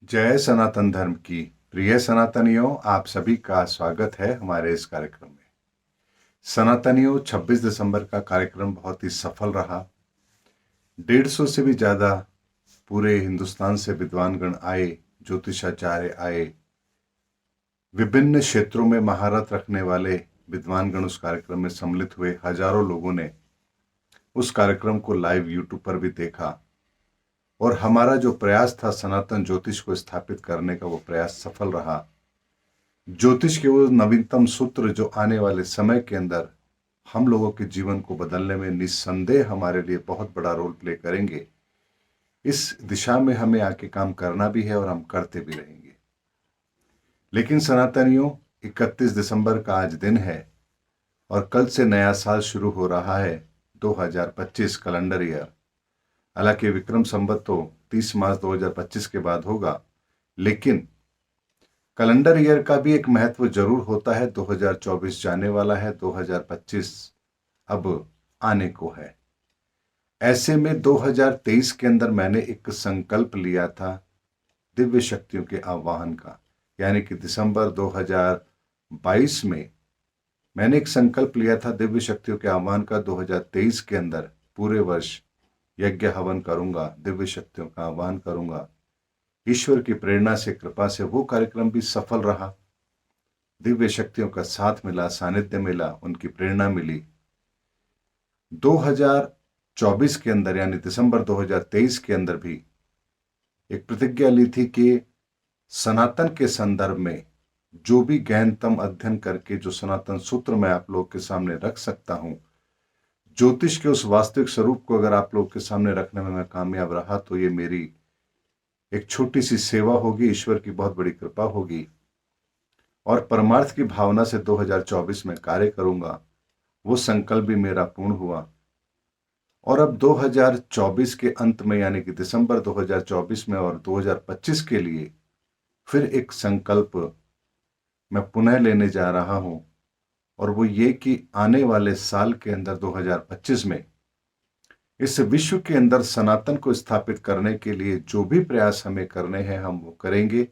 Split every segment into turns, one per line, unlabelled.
जय सनातन धर्म की प्रिय सनातनियों, आप सभी का स्वागत है हमारे इस कार्यक्रम में। सनातनियों, 26 दिसंबर का कार्यक्रम बहुत ही सफल रहा। 150 से भी ज़्यादा पूरे हिंदुस्तान से विद्वानगण आए, ज्योतिषाचार्य आए, विभिन्न क्षेत्रों में महारत रखने वाले विद्वानगण उस कार्यक्रम में सम्मिलित हुए। हजारों लोगों ने उस कार्यक्रम को लाइव यूट्यूब पर भी देखा और हमारा जो प्रयास था सनातन ज्योतिष को स्थापित करने का, वो प्रयास सफल रहा। ज्योतिष के वो नवीनतम सूत्र जो आने वाले समय के अंदर हम लोगों के जीवन को बदलने में निस्संदेह हमारे लिए बहुत बड़ा रोल प्ले करेंगे, इस दिशा में हमें आके काम करना भी है और हम करते भी रहेंगे। लेकिन सनातनियों, 31 दिसंबर का आज दिन है और कल से नया साल शुरू हो रहा है, 2025 कैलेंडर ईयर। हालांकि विक्रम संवत तो 30 मार्च 2025 के बाद होगा, लेकिन कैलेंडर ईयर का भी एक महत्व जरूर होता है। 2024 जाने वाला है, 2025 अब आने को है। ऐसे में 2023 के अंदर मैंने एक संकल्प लिया था दिव्य शक्तियों के आह्वान का, यानी कि दिसंबर 2022 में मैंने एक संकल्प लिया था दिव्य शक्तियों के आह्वान का। 2023 के अंदर पूरे वर्ष यज्ञ हवन करूंगा, दिव्य शक्तियों का आह्वान करूंगा। ईश्वर की प्रेरणा से, कृपा से वो कार्यक्रम भी सफल रहा। दिव्य शक्तियों का साथ मिला, सानिध्य मिला, उनकी प्रेरणा मिली। 2024 के अंदर यानी दिसंबर 2023 के अंदर भी एक प्रतिज्ञा ली थी कि सनातन के संदर्भ में जो भी गहनतम अध्ययन करके जो सनातन सूत्र मैं आप लोग के सामने रख सकता हूं, ज्योतिष के उस वास्तविक स्वरूप को अगर आप लोग के सामने रखने में मैं कामयाब रहा तो ये मेरी एक छोटी सी सेवा होगी, ईश्वर की बहुत बड़ी कृपा होगी और परमार्थ की भावना से 2024 में कार्य करूंगा। वो संकल्प भी मेरा पूर्ण हुआ और अब 2024 के अंत में यानी कि दिसंबर 2024 में और 2025 के लिए फिर एक संकल्प मैं पुनः लेने जा रहा हूं और वो ये कि आने वाले साल के अंदर 2025 में इस विश्व के अंदर सनातन को स्थापित करने के लिए जो भी प्रयास हमें करने हैं हम वो करेंगे।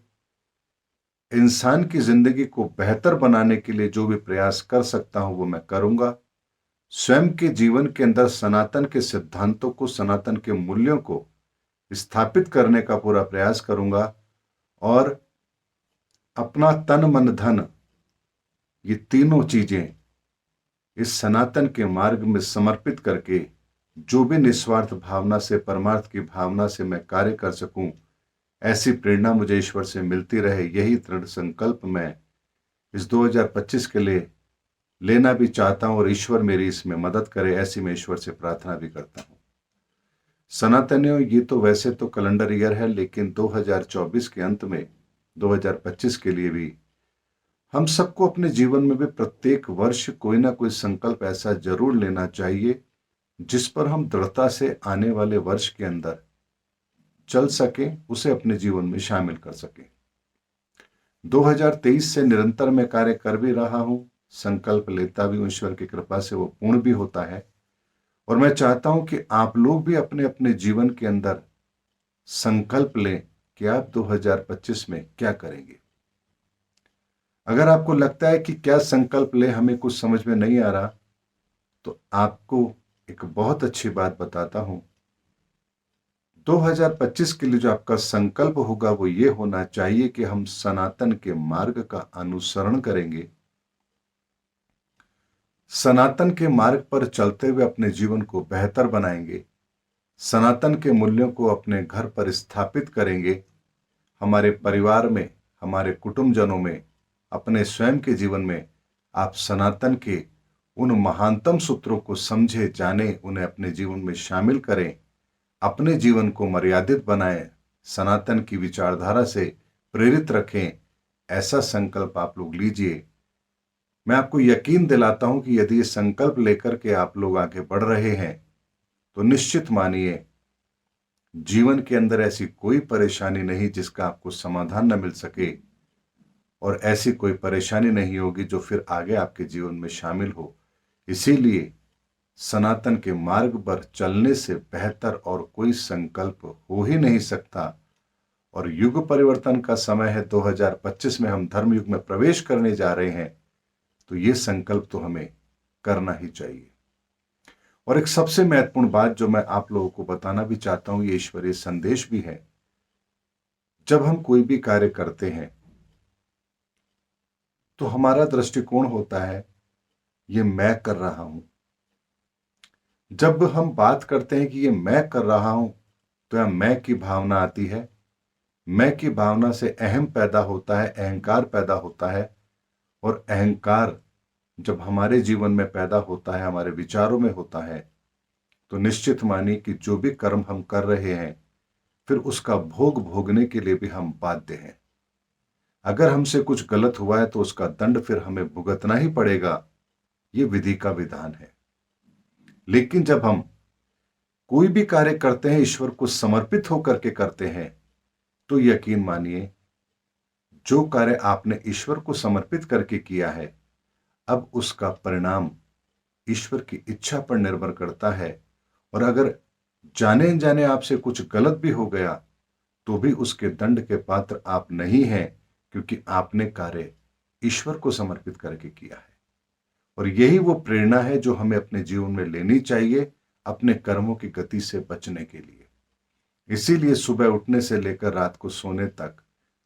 इंसान की जिंदगी को बेहतर बनाने के लिए जो भी प्रयास कर सकता हूं वो मैं करूंगा। स्वयं के जीवन के अंदर सनातन के सिद्धांतों को, सनातन के मूल्यों को स्थापित करने का पूरा प्रयास करूंगा और अपना तन मन धन, ये तीनों चीजें इस सनातन के मार्ग में समर्पित करके जो भी निस्वार्थ भावना से, परमार्थ की भावना से मैं कार्य कर सकूं, ऐसी प्रेरणा मुझे ईश्वर से मिलती रहे। यही दृढ़ संकल्प मैं इस 2025 के लिए लेना भी चाहता हूं और ईश्वर मेरी इसमें मदद करे, ऐसी मैं ईश्वर से प्रार्थना भी करता हूं। सनातनियों, ये तो वैसे तो कैलेंडर ईयर है, लेकिन 2024 के अंत में 2025 के लिए भी हम सबको अपने जीवन में भी प्रत्येक वर्ष कोई ना कोई संकल्प ऐसा जरूर लेना चाहिए जिस पर हम दृढ़ता से आने वाले वर्ष के अंदर चल सके, उसे अपने जीवन में शामिल कर सके। 2023 से निरंतर मैं कार्य कर भी रहा हूं, संकल्प लेता भी हूं, ईश्वर की कृपा से वो पूर्ण भी होता है और मैं चाहता हूं कि आप लोग भी अपने अपने जीवन के अंदर संकल्प लें कि आप 2025 में क्या करेंगे। अगर आपको लगता है कि क्या संकल्प ले, हमें कुछ समझ में नहीं आ रहा, तो आपको एक बहुत अच्छी बात बताता हूं। 2025 के लिए जो आपका संकल्प होगा वो ये होना चाहिए कि हम सनातन के मार्ग का अनुसरण करेंगे, सनातन के मार्ग पर चलते हुए अपने जीवन को बेहतर बनाएंगे, सनातन के मूल्यों को अपने घर पर स्थापित करेंगे, हमारे परिवार में, हमारे कुटुंबजनों में, अपने स्वयं के जीवन में आप सनातन के उन महानतम सूत्रों को समझे, जाने, उन्हें अपने जीवन में शामिल करें, अपने जीवन को मर्यादित बनाएं, सनातन की विचारधारा से प्रेरित रखें। ऐसा संकल्प आप लोग लीजिए। मैं आपको यकीन दिलाता हूं कि यदि ये संकल्प लेकर के आप लोग आगे बढ़ रहे हैं तो निश्चित मानिए जीवन के अंदर ऐसी कोई परेशानी नहीं जिसका आपको समाधान न मिल सके और ऐसी कोई परेशानी नहीं होगी जो फिर आगे आपके जीवन में शामिल हो। इसीलिए सनातन के मार्ग पर चलने से बेहतर और कोई संकल्प हो ही नहीं सकता और युग परिवर्तन का समय है 2025 में हम धर्म युग में प्रवेश करने जा रहे हैं, तो ये संकल्प तो हमें करना ही चाहिए। और एक सबसे महत्वपूर्ण बात जो मैं आप लोगों को बताना भी चाहता हूं, ये ईश्वरीय संदेश भी है। जब हम कोई भी कार्य करते हैं तो हमारा दृष्टिकोण होता है ये मैं कर रहा हूं। जब हम बात करते हैं कि ये मैं कर रहा हूं, तो यह मैं की भावना आती है। मैं की भावना से अहम पैदा होता है, अहंकार पैदा होता है। और अहंकार जब हमारे जीवन में पैदा होता है, हमारे विचारों में होता है, तो निश्चित मानिए कि जो भी कर्म हम कर रहे हैं, फिर उसका भोग भोगने के लिए भी हम बाध्य हैं। अगर हमसे कुछ गलत हुआ है तो उसका दंड फिर हमें भुगतना ही पड़ेगा। ये विधि का विधान है। लेकिन जब हम कोई भी कार्य करते हैं, ईश्वर को समर्पित होकर के करते हैं, तो यकीन मानिए जो कार्य आपने ईश्वर को समर्पित करके किया है, अब उसका परिणाम ईश्वर की इच्छा पर निर्भर करता है। और अगर जाने अनजाने आपसे कुछ गलत भी हो गया, तो भी उसके दंड के पात्र आप नहीं हैं, क्योंकि आपने कार्य ईश्वर को समर्पित करके किया है। और यही वो प्रेरणा है जो हमें अपने जीवन में लेनी चाहिए, अपने कर्मों की गति से बचने के लिए। इसीलिए सुबह उठने से लेकर रात को सोने तक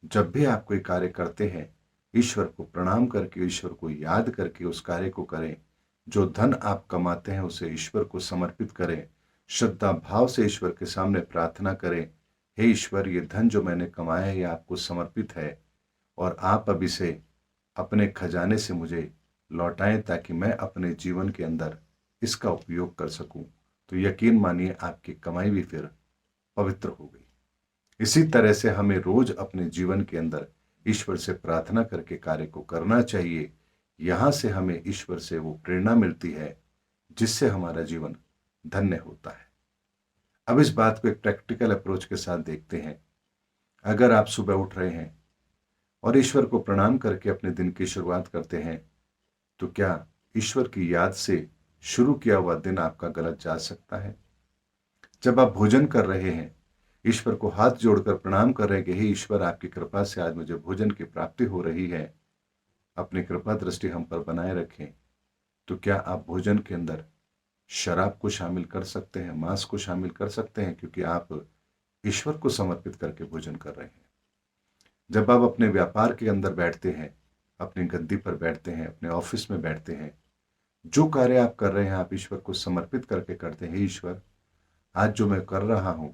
जब भी आप कोई कार्य करते हैं, ईश्वर को प्रणाम करके, ईश्वर को याद करके उस कार्य को करें। जो धन आप कमाते हैं उसे ईश्वर को समर्पित करें। श्रद्धा भाव से ईश्वर के सामने प्रार्थना करें, हे ईश्वर, ये धन जो मैंने कमाया है ये आपको समर्पित है, और आप अब इसे अपने खजाने से मुझे लौटाएं ताकि मैं अपने जीवन के अंदर इसका उपयोग कर सकूं। तो यकीन मानिए आपकी कमाई भी फिर पवित्र हो गई। इसी तरह से हमें रोज अपने जीवन के अंदर ईश्वर से प्रार्थना करके कार्य को करना चाहिए। यहां से हमें ईश्वर से वो प्रेरणा मिलती है जिससे हमारा जीवन धन्य होता है। अब इस बात को एक प्रैक्टिकल अप्रोच के साथ देखते हैं। अगर आप सुबह उठ रहे हैं और ईश्वर को प्रणाम करके अपने दिन की शुरुआत करते हैं, तो क्या ईश्वर की याद से शुरू किया हुआ दिन आपका गलत जा सकता है? जब आप भोजन कर रहे हैं, ईश्वर को हाथ जोड़कर प्रणाम कर रहे हैं कि हे ईश्वर, आपकी कृपा से आज मुझे भोजन की प्राप्ति हो रही है, अपनी कृपा दृष्टि हम पर बनाए रखें। तो क्या आप भोजन के अंदर शराब को शामिल कर सकते हैं, मांस को शामिल कर सकते हैं, क्योंकि आप ईश्वर को समर्पित करके भोजन कर रहे हैं। जब आप अपने व्यापार के अंदर बैठते हैं, अपनी गद्दी पर बैठते हैं, अपने ऑफिस में बैठते हैं, जो कार्य आप कर रहे हैं आप ईश्वर को समर्पित करके करते हैं। ईश्वर, आज जो मैं कर रहा हूं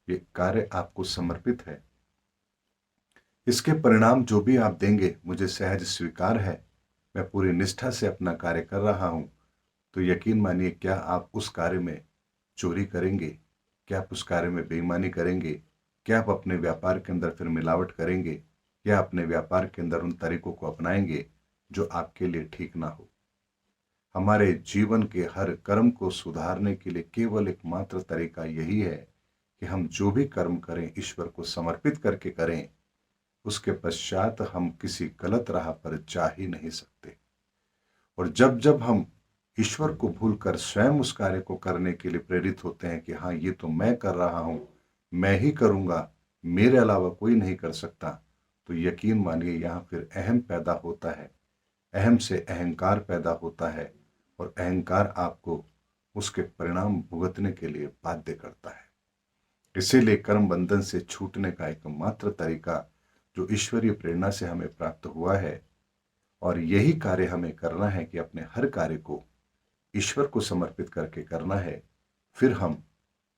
ये कार्य आपको समर्पित है, इसके परिणाम जो भी आप देंगे मुझे सहज स्वीकार है। मैं पूरी निष्ठा से अपना कार्य कर रहा हूं। तो यकीन मानिए, क्या आप उस कार्य में चोरी करेंगे? क्या आप उस कार्य में बेईमानी करेंगे? क्या आप अपने व्यापार के अंदर फिर मिलावट करेंगे? या अपने व्यापार के अंदर उन तरीकों को अपनाएंगे जो आपके लिए ठीक ना हो? हमारे जीवन के हर कर्म को सुधारने के लिए केवल एकमात्र तरीका यही है कि हम जो भी कर्म करें ईश्वर को समर्पित करके करें। उसके पश्चात हम किसी गलत राह पर जा ही नहीं सकते। और जब जब हम ईश्वर को भूलकर स्वयं उस कार्य को करने के लिए प्रेरित होते हैं कि हाँ, ये तो मैं कर रहा हूं, मैं ही करूंगा, मेरे अलावा कोई नहीं कर सकता, तो यकीन मानिए यहां फिर अहम पैदा होता है। अहम से अहंकार पैदा होता है, और अहंकार आपको उसके परिणाम भुगतने के लिए बाध्य करता है। इसीलिए कर्म बंधन से छूटने का एकमात्र तरीका जो ईश्वरीय प्रेरणा से हमें प्राप्त हुआ है, और यही कार्य हमें करना है कि अपने हर कार्य को ईश्वर को समर्पित करके करना है। फिर हम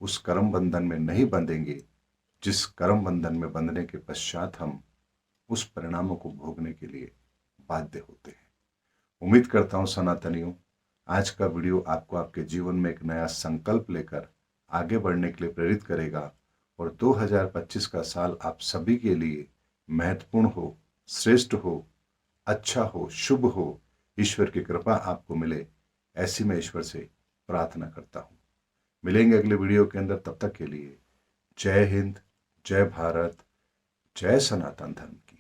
उस कर्म बंधन में नहीं बंधेंगे जिस कर्म बंधन में बंधने के पश्चात हम उस परिणामों को भोगने के लिए बाध्य होते हैं। उम्मीद करता हूं सनातनियों, आज का वीडियो आपको आपके जीवन में एक नया संकल्प लेकर आगे बढ़ने के लिए प्रेरित करेगा, और 2025 का साल आप सभी के लिए महत्वपूर्ण हो, श्रेष्ठ हो, अच्छा हो, शुभ हो, ईश्वर की कृपा आपको मिले, ऐसी मैं ईश्वर से प्रार्थना करता हूं। मिलेंगे अगले वीडियो के अंदर, तब तक के लिए जय हिंद, जय भारत, जय सनातन धर्म की।